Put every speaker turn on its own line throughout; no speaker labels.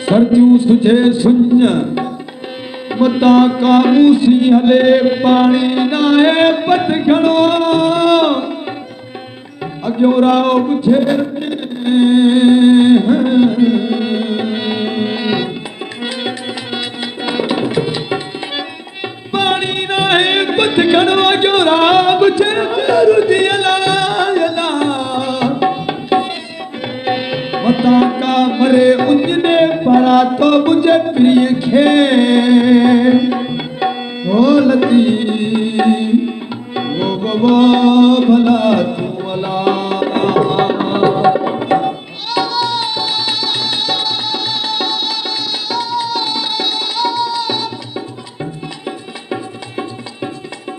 सरजू सुझे सुञ मता काबूसी हले पानी नाहे पट खड़ो अग्यो राव पुछे पानी नाहे पट खड़ो अग्यो राव पुछे रुदी अला अला मता का मरे उंजने परा तो मुझे प्रिय खे बोलती वो भला तू वाला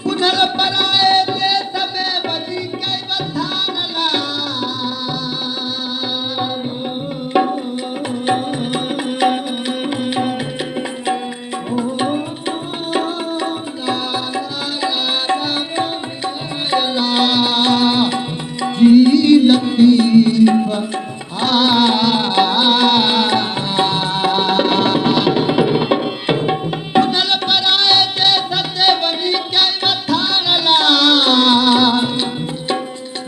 पुनर पराए दे तबे बदी के बथान ला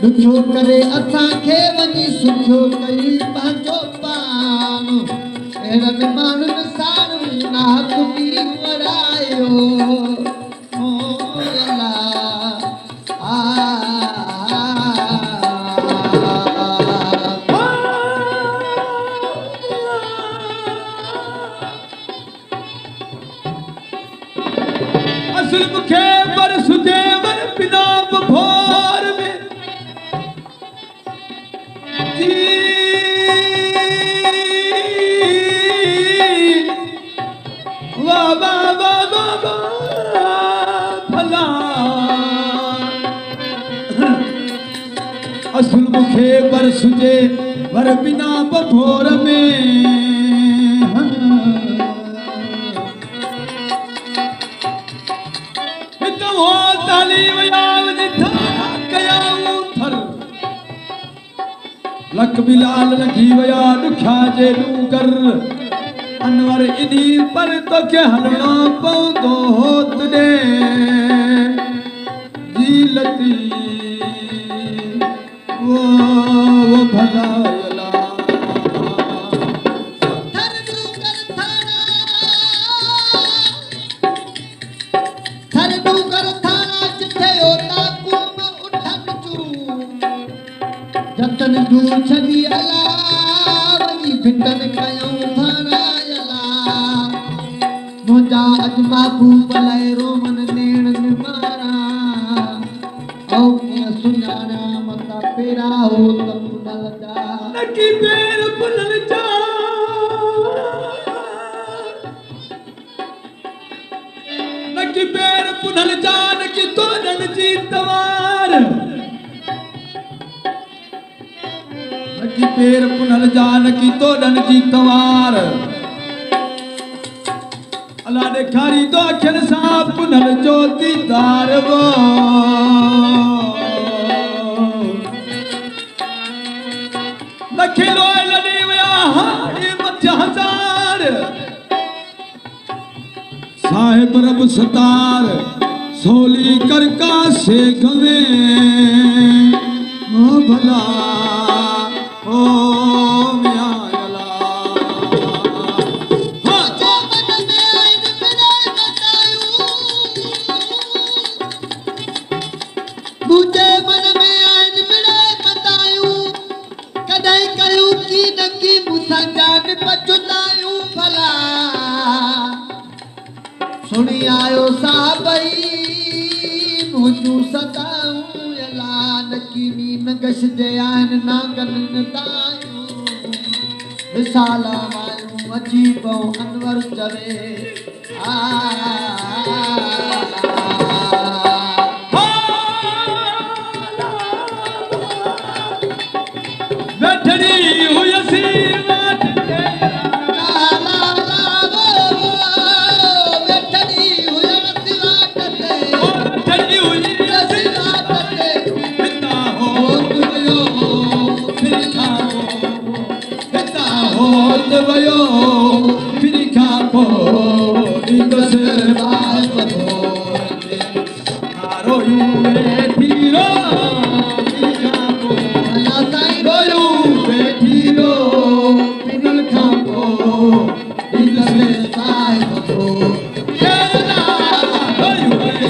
दुखो करे असां खे वञी सुठो कई पंहिंजो पान अहिड़नि माण्हुनि साण नाक बि वड़ायो ओ अला
असुल मुखे बरस जे वर बिना भोर में वाह वाह वाह वाह भला असुल मुखे बरस जे वर बिना भोर में लक बिलाल लगी वया दुखा जे डूगर अनवर इनी पर तो के हलणो पवंदो होत दे जीलती वो भला अला
थर डूगर थाना जिथे होता कुम उठन चू जतन दूर छदी अला वनी भिटन कयूं भरायला मुंजा अजमा भूपलाए रोमन नेण निमारा औ के सुनाना मता पेरा हो तम नलदा
नकी पेर पुनल जा नकी पेर पुनल जान की तोड़न जी तवार नकी पेर पुनल जान की तोड़न जी तवार अल्लाह ने खारी तो अखिल साहब पुनल जो दीदार वो नखिलो लड़ी वया हाड़ी मत हजार साहिब रब सतार सोली करका से गवे ओ भला ओ मिया अला हाँ
मुझे मन में आइन मिले बतायूं कदई कयूं की नकी मुसा जान पछुतायूं भला सुनी आयो साबई मुझू सताऊं अला नकी मी नगश जे आहिनि नांगनि तायूं विसाल वायूं अची पऊं अनवर चवे
बैठड़ी हुयसी वाट ते
बैठड़ी हुयसी वाट ते
बैठड़ी हुयसी वाट ते पिता होत वयो फिर खाको पिता होत वयो फिर खाको इंदस बाप होते आरो यू बेठीरो फिर खाको रोयो बेठीरो फिर खाको इंदस बाप होते रोयो बेठीरो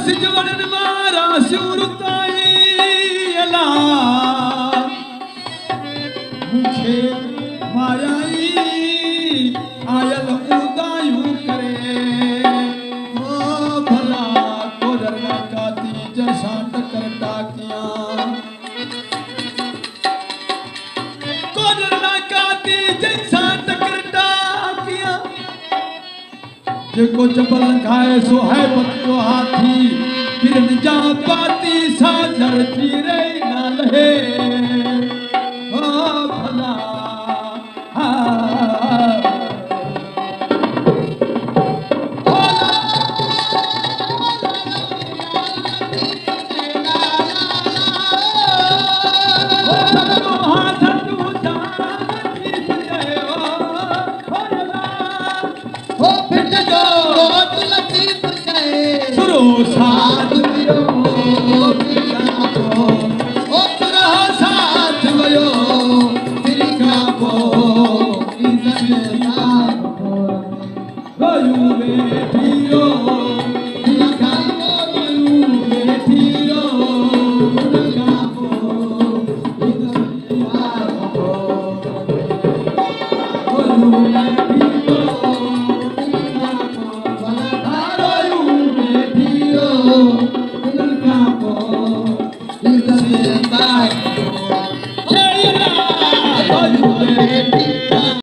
सिजवण मारा सुरताई अला मुझे मायाई आयल उदायूं करे ओ भला कोदर काती जैसा टकर डाकिया कोदर काती जैसा टकर डाकिया जेको जबल खाए सो है बच्चो हाथी किरण जा पाती साजर चीरे न लहे ओ भला साथ वियो ओ तुरा साथ वियो तिरका को इज़त रोयू बेठियो तिरका को रोयू बेठियो तिरका को इज़त रोयू बेठियो तिरका को भला रोयू बेठियो तिरका को इज़त